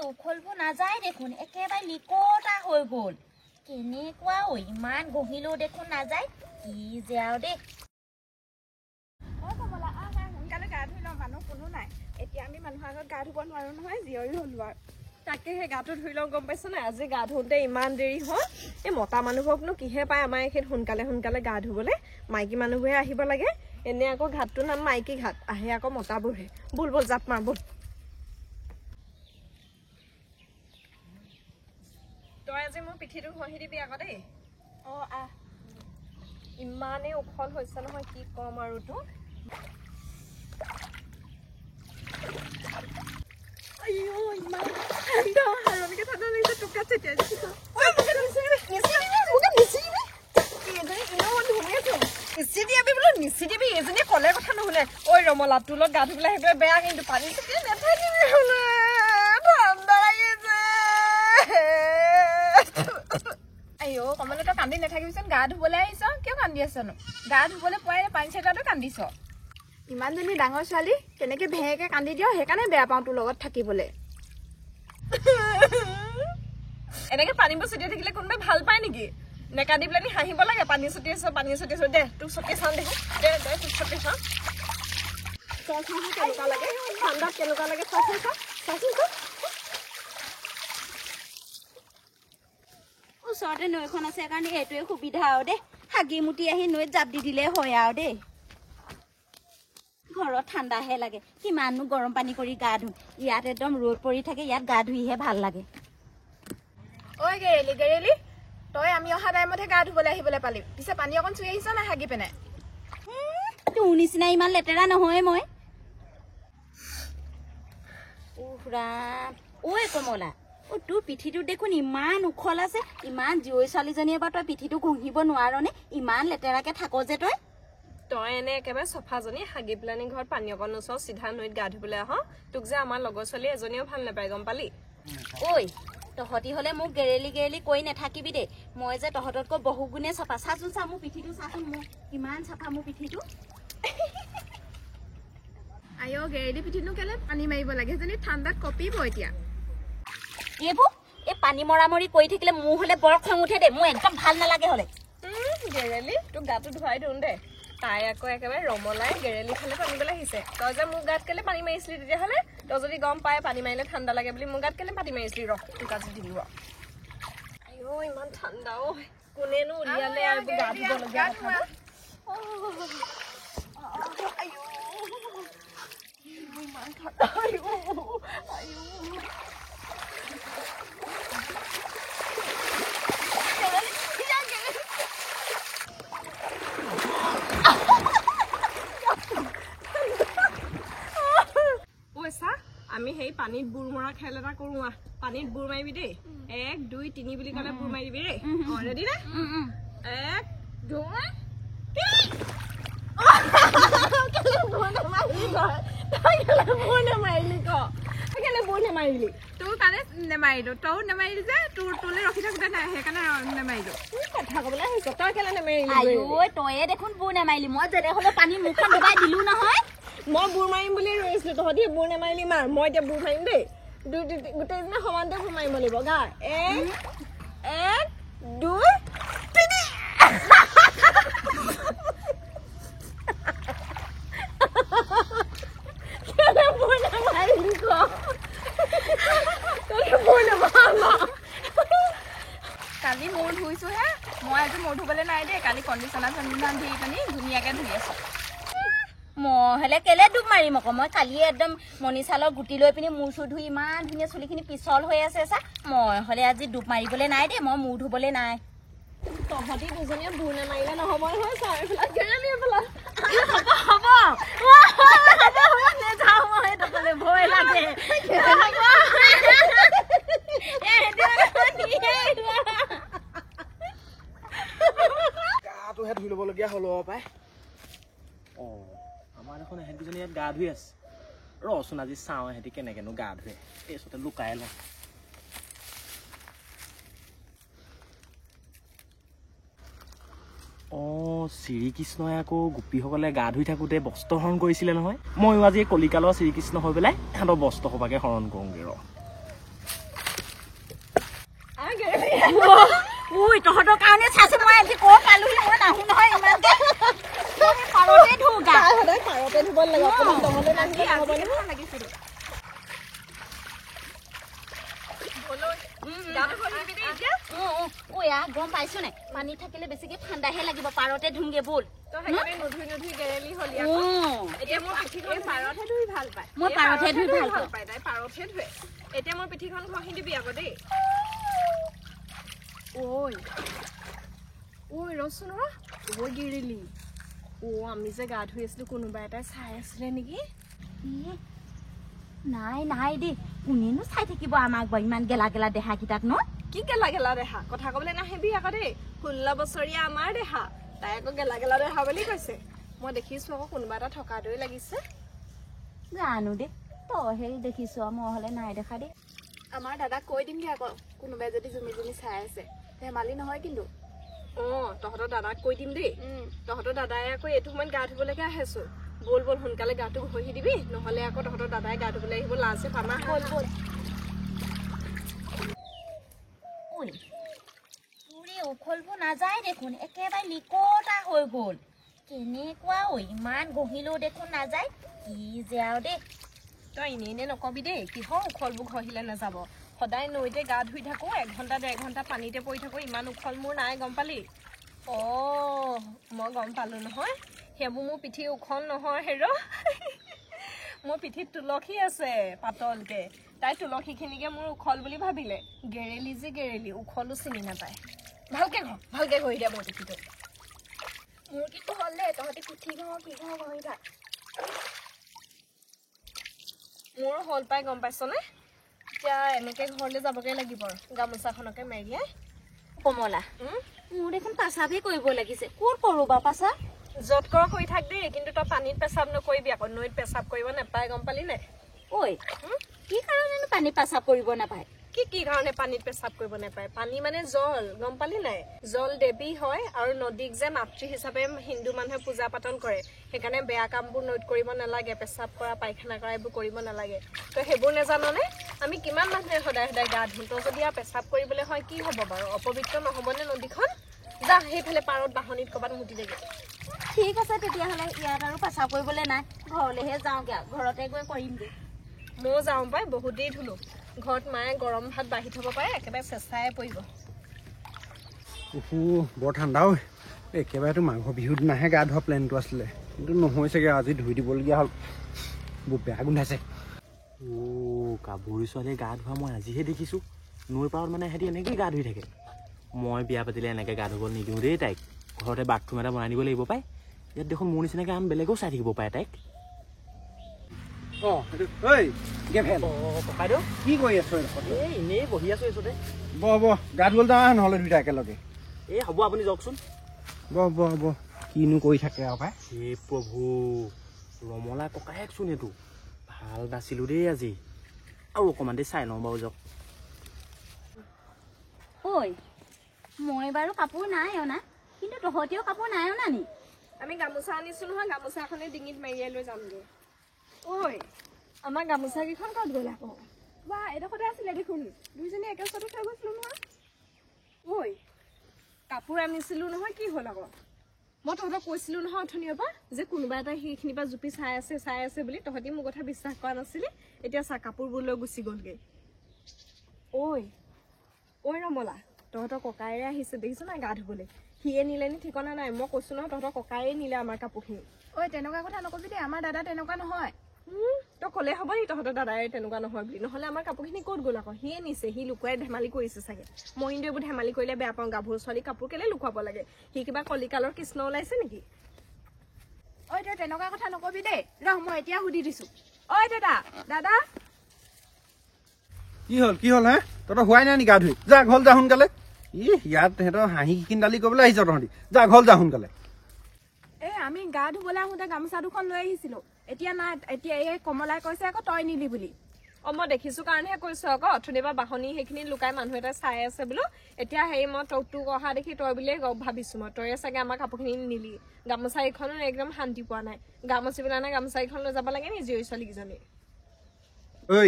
উখলবোৰ নাযায় দেখোন একেবাৰে লিকটা হৈ গ'ল কেনেকুৱা ইমান গহিলেও দেখোন নাযায় কি যে আৰু দেই কমলা সোনকালে গা ধুই লওঁ মানুহ কোনো নাই এতিয়া আমি মানুহৰ আগত গা ধুব নোৱাৰো নহয় জীয়ৰী হলো আৰু তাকেহে গাটো ধুই লওঁ গম পাইছ নাই আজি গা ধুওঁতে ইমান দেৰি হ'ল এই মতা মানুহবোৰকনো কিহে পায় আমাৰ এইখিনিত সোনকালে সোনকালে গা ধুবলৈ মাইকী মানুহবোৰে আহিব লাগে এনে আকৌ ঘাটটোৰ নাম মাইকী ঘাট আহে আকৌ মতাবোৰহে বল বল জাপ মাৰ বল তই আজি মোৰ পিঠিটো ঘঁহি দিবি আকৌ দেই অঁ আহ ইমানেই উখল হৈছে নহয় কি ক'ম আৰু তোক আইও ইমান ঠাণ্ডা হাৰণিকে ঠাণ্ডা লাগিছে টুকা চেটিয়াই দিছো নিচিদিবি এজনী কলে কথা নহলে ঐ ৰমলা তোৰ লগত গা ধুবলৈ আহিবলৈ বেয়া কিন্তু পানী চেটিয়াই নাথাকিবি হলে ঠাণ্ডা লাগিছে আইও কমলে তই কান্দি নাথাকিবিচোন গা ধুবলৈ আহিছ কিয় কান্দি আছনো গা ধুবলৈ পোৱাই পানী চেটাটো কান্দিছ ইমানজনী ডাঙৰ ছোৱালী তেনেকে ভেঁকে কান্দি দিয় সেইকাৰণে বেয়া পাওঁ তোৰ লগত থাকিবলৈ এনেকে পানীবোৰ ছটিয়াই থাকিলে কোনোবাই ভাল পায় নেকি নেকান্দি পেলাই হাঁহিব লাগে পানী ছটিয়াইছ দে তোক ছটিয়াই চাওঁ দেখোন দে দে তোক ছটিয়াই চাওঁ কেনেকুৱা লাগে ঠাণ্ডাত কেনেকুৱা লাগে চাচোন ওচৰতে নৈখন আছে কাৰণে এইটোৱে সুবিধা আৰু দেই হাগি মুটি আহি নৈত জাপ দি দিলে হয় আৰু দেই ঘৰত ঠাণ্ডাহে লাগে কিমাননো গৰম পানী কৰি গা ধুম ইয়াত একদম ৰ'দ পৰি থাকে ইয়াত গা ধুইহে ভাল লাগে ঐ গেৰেলি তই আমি অহা টাইমতহে গা ধুবলৈ আহিবলৈ পালি পিছে পানী অকণ চুই আহিছ না হাগি পিনে তোৰ নিচিনা ইমান লেতেৰা নহয় মই ঐ কমলা তোৰ পিঠিটো দেখোন ইমান উখল আছে ইমান জীয়ৰী ছোৱালীজনীয়ে বাৰু তই পিঠিটো ঘঁহিব নোৱাৰনে ইমান লেতেৰাকে থাক যে তই এনে একেবাৰে চফাজনী হাগি পেলানি ঘৰত পানী অকণ নোচাও চিধা নৈত গা ধুবলৈ আহ তোক যে আমাৰ লগৰ ছোৱালী এজনীও ভাল নাপায় গম পালি ঐ তহঁতি হলে মোক গেৰেলি কৈ নাথাকিবি দেই মই যে তহঁততকৈ বহু গুণে চাফা চাচোন চা মোৰ পিঠিটো চাচোন মোৰ কিমান চাফা মোৰ পিঠিটো আইও গেৰেলি পিঠিনো কেলে পানী মাৰিব লাগে সেইজনী ঠাণ্ডাত কঁপিব এতিয়া এইবোৰ এই পানী মৰামৰি কৰি থাকিলে মোৰ হলে বৰ খং উঠে দেই মোৰ একদম ভাল নালাগে হলে গেৰেলি তোক গাটো ধুৱাই দিওঁ দে তাই আকৌ একেবাৰে ৰমলাই গেৰেলি ফালে পানীবলৈ আহিছে তই যে মোৰ গাত কেলে পানী মাৰিছিলি তেতিয়াহ'লে তই যদি গম পাই পানী মাৰিলে ঠাণ্ডা লাগে বুলি মোৰ গাত কেলে পানী মাৰিছিলি ৰ তোক আজি দিম ৰ আইও ইমান ঠাণ্ডা ঐ কোনেনো উলিয়ালে আৰু গা ধুবলগীয়া কথা ইমান ঠাণ্ডা আমি সেই পানীত বুৰ মৰা খেল এটা কৰো পানীত বুৰ মাৰিবি দেই 1 2 3 বুলি কলে বুৰ মাৰি দিবি দেই ৰেডি নে 1 2 মাৰিলি তোৰ কাৰণে নেমাৰিলো তই নেমাৰিলি যে তোৰলে ৰখি থাকোতে নাই সেইকাৰণে নেমাৰিলো কথা কবলৈ আহিছ তই কেলে নেমাৰিলি তয়ে দেখোন বুৰ নেমাৰিলি মই যেনে হলেও পানী মুখখন ডুবাই দিলো নহয় মই বুৰ মাৰিম বুলি ৰৈছিলো তহঁতি বুৰ নেমাৰিলি মাৰ মই এতিয়া বুৰ মাৰিম দেই গোটেইজনে সমানতে বুৰ মাৰিব লাগিব গা 1 2 3 কালি মোৰ ধুইছো হে মই আজি মোৰ ধুবলৈ নাই দেই কালি কণ্ডিচনাৰ ধুই পানি ধুনীয়াকে ধুই আছো মই হলে কেলে ডুব মাৰিম আকৌ মই কালিয়ে একদম মণিছালৰ গুটি লৈ পিনি মূৰ চুৰ ধুই ইমান ধুনীয়া চুলিখিনি পিছল হৈ আছে চা মই হলে আজি ডুব মাৰিবলৈ নাই দেই মই মূৰ ধুবলৈ নাই তহঁতি দুজনীয়ে বুৰ নেমাৰিলে নহ'ব নহয় চাৰিফালে গেৰেলি পেলা ভয় লাগে গাটোহে ধুই ল'বলগীয়া হ'ল পাই আমাৰ এখন এহেঁতিজনী ইয়াত গা ধুই আছে ৰচোন আজি চাওঁ এহেঁতি কেনেকেনো গা ধুৱে এই ওচৰতে লুকাই লওঁ শ্ৰীকৃষ্ণই আকৌ গোপীসকলে গা ধুই থাকোঁতে বস্ত্ৰ হৰণ কৰিছিলে নহয় ময়ো আজি কলিকালৰ শ্ৰীকৃষ্ণ হৈ পেলাই সিহঁতৰ বস্ত্ৰ সভাকে হৰণ কৰোঁগৈ ৰ উই তহঁতৰ কাৰণে চাইছে মই আজি ক'ত পালোহি মই নাহো নহয় ইমানকে পাৰতে ধু গা সদায় পাৰতে ধুব লাগে অকণমান দমলৈ নাহিলে নহ'ব নহয় লাগিছিল গম পাইছো নাই পানী থাকিলে বেছিকে ঠাণ্ডাহে লাগিব পাৰতে ধুমগে বল নুধুই গেৰেলি হ'ল এতিয়া মোৰ পিঠিখন পাৰতহে ধুই ভাল পায় মই পাৰতহে ধুই ভাল পায় তাই পাৰতহে ধুৱে এতিয়া মোৰ পিঠিখন ঘঁহি দিবি আকৌ দেই ঐ ৰচোন ঐ গেৰেলি আমি যে গা ধুই আছিলো কোনোবা এটাই চাই আছিলে নেকি নাই নাই দেই কোনেনো চাই থাকিব আমাক বাৰু ইমান গেলা গেলা দেহা কিটাক ন কি গেলা গেলা দেহা কথা কবলৈ নাহিবি আকৌ দেই 16 বছৰীয়া আমাৰ দেহা তাই আকৌ গেলা গেলা দেহা বুলি কৈছে মই দেখিছো আকৌ কোনোবা এটা থকা দৈ লাগিছে জানো দেই তইহে দেখিছো মই হলে নাই দেখা দেই আমাৰ দাদাক কৈ দিমগে আকৌ কোনোবাই যদি জুমি জুমি চাই আছে ধেমালি নহয় কিন্তু তহঁতৰ দাদাক কৈ দিম দেই তহঁতৰ দাদাই আকৌ এইটো সময়ত গা ধুবলৈকে আহেছো বল বল সোনকালে গাটো ঘঁহি দিবি নহলে আকৌ তহঁতৰ দাদাই গা ধুবলৈ আহিব লাজে পামা বল বল উখলবোৰ নাযায় দেখোন একেবাৰে লিকতা হৈ গ'ল কেনেকুৱা ইমান গহিলেও দেখোন নাযায় কি যে আৰু দেই তই এনে নকবি দেই কিহৰ উখলবোৰ ঘঁহিলে নাযাব সদায় নৈতে গা ধুই থাকো 1 ঘণ্টা 1.5 ঘণ্টা পানীতে পৰি থাকো ইমান উখল মোৰ নাই গম পালি মই গম পালো নহয় সেইবোৰ মোৰ পিঠি উখল নহয় হেৰ মোৰ পিঠিত তুলসী আছে পাতলকে তাই তুলসীখিনিকে মোৰ উখল বুলি ভাবিলে গেৰেলি যে গেৰেলি উখলো চিনি নাপায় ভালকে ঘঁহি দিয়া মোৰ পিঠিটো মোৰ কিন্তু হ'ল দে তহঁতি পিঠি ঘঁহি থাক মোৰো হ'ল পাই গম পাইছনে এতিয়া এনেকে ঘৰলৈ যাবগে লাগিব গামোচাখনকে মেৰিয়াই কমলা মোৰ দেখোন পেচাবহে কৰিব লাগিছে ক'ত কৰো বা পেচাব য'ত কৰ কৰি থাক দেই কিন্তু তই পানীত পেচাব নকৰিবি আকৌ নৈত পেচাব কৰিব নাপায় গম পালি নাই কি কাৰণেনো পানী পেচাব কৰিব নাপায় কি কাৰণে পানীত পেচাব কৰিব নাপায় পানী মানে জল গম পালি নাই জল দেৱী হয় আৰু নদীক যে মাতৃ হিচাপে হিন্দু মানুহে পূজা পাতল কৰে সেইকাৰণে বেয়া কামবোৰ নৈত কৰিব নালাগে পেচাব কৰা পায়খানা কৰা এইবোৰ কৰিব নালাগে তই সেইবোৰ নেজাননে আমি কিমান মানুহে সদায় সদায় গা ধুওঁ তই যদি পেচাব কৰিবলৈ হয় কি হ'ব বাৰু অপবিত্ৰ নহ'বনে নদীখন যা সেইফালে পাৰত বাহনিত ক'ৰবাত মুতি দেগে ঠিক আছে তেতিয়াহ'লে ইয়াত আৰু পেচাব কৰিবলৈ নাই ঘৰলৈহে যাওঁগে ঘৰতে গৈ কৰিমগৈ ময়ো যাওঁ পাই বহুত দেৰি ধুলো ঘৰত মায়ে গৰম ভাত বাঢ়ি থ'ব পাৰে একেবাৰে চেঁচাই পৰিব বৰ ঠাণ্ডা ঐ একেবাৰেতো মাঘ বিহুৰ দিনাহে গা ধোৱা প্লেনটো আছিলে কিন্তু নহৈছেগৈ আজি ধুই দিবলগীয়া হ'ল বৰ বেয়া গোন্ধাইছে কাবুৰী ছোৱালীয়ে গা ধোৱা মই আজিহে দেখিছোঁ নৈ পাৰত মানে সিহঁতি এনেকৈয়ে গা ধুই থাকে মই বিয়া পাতিলে এনেকৈ গা ধুব নিদিওঁ দেই তাইক ঘৰতে বাথৰুম এটা বনাই দিব লাগিব পাই ইয়াত দেখোন মোৰ নিচিনাকৈ আন বেলেগেও চাই থাকিব পাৰে তাইক ককাইদেউ কি কৰি আছো এনেই বহি আছো এইচতে বহ গা ধুবলৈ যাওঁ নহ'লে দুইটা একেলগে হ'ব আপুনি যাওকচোন বহ কিনো কৰি থাকে আৰু পাই হে প্ৰভু ৰমলা ককায়েকচোন এইটো ভাল বাচিলোঁ দেই আজি আৰু অকণমান দেৰি চাই লওঁ বাৰু যাওক মই বাৰু কাপোৰ নাই অনা কিন্তু তহঁতিও কাপোৰ নাই অনা নি আমি গামোচা আনিছো নহয় গামোচাখনে ডিঙিত মেৰিয়াই লৈ যামগৈ আমাৰ গামোচা কেইখন ক'ত গ'ল আকৌ বা এডোখৰতে আছিলে দেখোন দুইজনী একে ওচৰতে থৈ গৈছিলো নহয় কাপোৰ আনিছিলো নহয় কি হ'ল আকৌ মই তহঁতক কৈছিলো নহয় অথনিৰ পৰা যে কোনোবা এটা সেইখিনিৰ পৰা জুপি চাই আছে বুলি তহঁতি মোৰ কথা বিশ্বাস কৰা নাছিলি এতিয়া চা কাপোৰবোৰ লৈ গুচি গ'লগৈ ঐ ৰমলা তহঁতৰ ককাইৰে আহিছে দেখিছ নাই গা ধুবলৈ সিয়ে নিলে নি ঠিকনা নাই মই কৈছো নহয় তহঁতৰ ককাইৰে নিলে আমাৰ কাপোৰখিনি তেনেকুৱা কথা নকবি দেই আমাৰ দাদা তেনেকুৱা নহয় তই ক'লে হ'ব নি তহঁতৰ দাদাই তেনেকুৱা নহয় বুলি নহ'লে আমাৰ কাপোৰখিনি ক'ত গ'ল আকৌ সিয়ে নিছে সি লুকুৱাই ধেমালি কৰিছে চাগে মই কিন্তু এইবোৰ ধেমালি কৰিলে বেয়া পাওঁ গাভৰু ছোৱালী কাপোৰ কেলে লুকুৱাব লাগে সি কিবা কলিকালৰ কৃষ্ণ ওলাইছে নেকি তই তেনেকুৱা কথা নকবি দেই ৰহ মই এতিয়া সুধি দিছো দাদা কি হ'ল হে তহঁতৰ হোৱাই নাই নি গা ধুই যা ঘৰ যা সোনকালে ইয়াত সিহঁতৰ হাঁহি খিনদালি কৰিবলৈ আহিছ তহঁতি যা ঘৰ যা সোনকালে আমি গা ধুবলৈ আহোঁতে গামোচা দুখন লৈ আহিছিলো এতিয়া নাই এতিয়া এই কমলাই কৈছে আকৌ তই নিলি বুলি মই দেখিছো কাৰণেহে কৈছো আকৌ অথনিৰ পৰা বাহনি সেইখিনি লুকাই মানুহ এটা চাই আছে বোলো এতিয়া মই তোক অহা দেখি তই বুলিয়ে ভাবিছো মই তই চাগে আমাৰ কাপোৰখিনি নিলি গামোচা এইখনো একদম শান্তি পোৱা নাই গামোচিবলৈ নাই গামোচা এইখন লৈ যাব লাগে নি জীয়ৰী ছোৱালীকেইজনী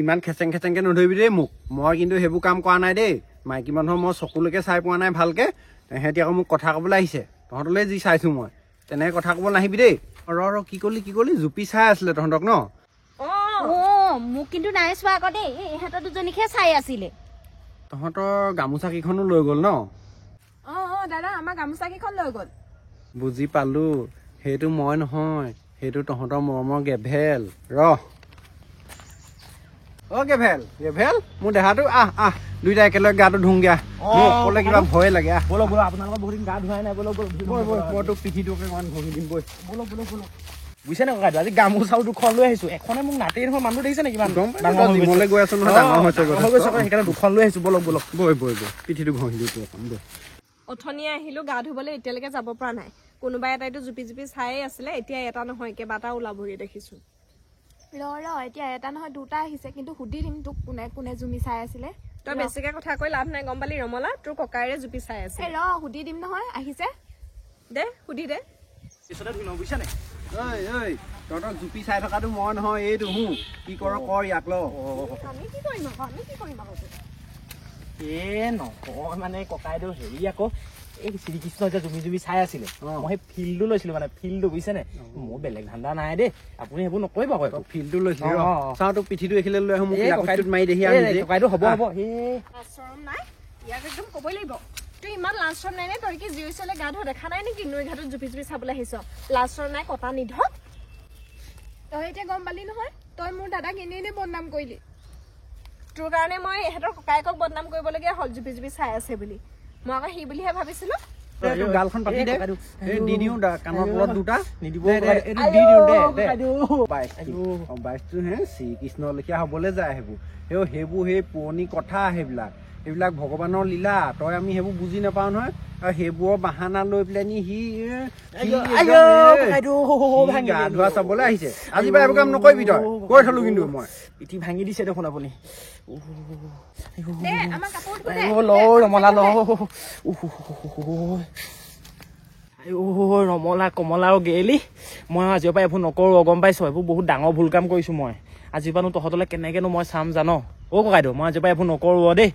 ইমান খেচেংকে নধৰিবি দেই মোক মই কিন্তু সেইবোৰ কাম কৰা নাই দেই মাইকী মানুহৰ মই চকুলৈকে চাই পোৱা নাই ভালকে তেহেঁতি আকৌ মোক কথা ক'বলৈ আহিছে তহঁতলৈ যি চাইছোঁ মই তেনেকৈ কথা ক'ব নাহিবি দেই ৰ কি ক'লি জুপি চাই আছিলে তহঁতক ন মোক কিন্তু নাই চোৱা আকৌ দেই ইহঁতৰ দুজনীকহে চাই আছিলে তহঁতৰ গামোচা কেইখনো লৈ গ'ল ন দাদা আমাৰ গামোচা কেইখন লৈ গ'ল বুজি পালোঁ সেইটো মই নহয় সেইটো তহঁতৰ মৰমৰ গেভেল গেভেল মোৰ দেহাটো আহ দুইটা একেলগে গাটো ধুংগে মোৰ অকলে কিবা ভয় লাগে বলক আপোনালোকৰ বহুত দিন গা ধুৱাই নাই বলক মই তোক পিঠিটোকে অকণমান ঘঁহি দিম বৈ বলক বুজিছে নে ককাইদেউ আজি গামোচাও দুখন লৈ আহিছো এখনে মোক নাতেই নহয় মানুহ দেখিছে নে কিমান জিমলৈ গৈ আছো নহয় ডাঙৰ হৈছে সেইকাৰণে দুখন লৈ আহিছো বলক বৈ পিঠিটো ঘঁহি দিওঁ অকণ বৈ অথনিয়ে আহিলো গা ধুবলৈ এতিয়ালৈকে যাব পৰা নাই কোনোবা এটাইতো জুপি চায়ে আছিলে এতিয়া এটা নহয় কেইবাটা ওলাবহি দেখিছো এতিয়া এটা নহয় দুটা আহিছে কিন্তু সুধি দিম তোক কোনে জুমি চাই আছিলে তই বেছিকে কথা কৈ লাভ নাই গম পালি ৰমলা তোৰ ককাইৰে জুপি চাই আছে সুধি দিম নহয় আহিছে দে সুধি দে পিছতে ধুই লওঁ বুজিছা নে তহঁতক জুপি চাই থকাটো মই নহয় এইটো কি কৰ ইয়াক আমি কি কৰিম আকৌ এ নহয় মানে ককাইদেউ হেৰি আকৌ এই শ্ৰীকৃষ্ণ এতিয়া জুমি চাই আছিলে মই সেই ফিল্ডটো লৈছিলো মানে ফিল্ডটো বুজিছে নে মোৰ বেলেগ ধান্দা নাই দেই আপুনি সেইবোৰ নকৰিব আকৌ ফিল্ডটো লৈছিলি চাওঁ তোক পিঠিটো এইখিলে লৈ আহোঁ মাৰি দেখি ককাইদেউ হ'ব লাজ-চৰম নাই ইয়াক একদম ক'বই লাগিব তই ইমান লাজ-চৰম নাই নে তই কি জীয়ৰী ছোৱালী গা ধোৱা দেখা নাই নেকি নৈ ঘাটত জুপি চাবলৈ আহিছ লাজ-চৰম নাই কটা নিধক তই এতিয়া গম পালি নহয় তই মোৰ দাদাক এনেই বদনাম কৰিলি তোৰ কাৰণে মই ইহঁতৰ ককায়েকক বদনাম কৰিবলগীয়া হ'ল জুপি চাই আছে বুলি মই আকৌ সি বুলিহে ভাবিছিলো গালখন পাতি দে দি দিওঁ কাণৰ তলত দুটা নিদিব বাইকটো শ্ৰীকৃষ্ণ লেখীয়া হবলৈ যায় সেইবোৰ সেই পুৰণি কথা সেইবিলাক ভগৱানৰ লীলা তই আমি সেইবোৰ বুজি নাপাওঁ নহয় আৰু সেইবোৰৰ বাহানা লৈ পেলাই সি গা ধোৱা চাবলৈ আহিছে আজি পৰা এইবোৰ কাম নকৰিবি তই কৈ থলো কিন্তু মই পিঠি ভাঙি দিছে দেখোন আপুনি ৰমলা ৰমলা কমলা আৰু গেলি মই আজিৰ পৰা এইবোৰ নকৰো গম পাইছ এইবোৰ বহুত ডাঙৰ ভুল কাম কৰিছো মই আজিৰ পৰানো তহঁতলৈ কেনেকেনো মই চাম জান ককাইদেউ মই আজিৰ পৰা এইবোৰ নকৰো দেই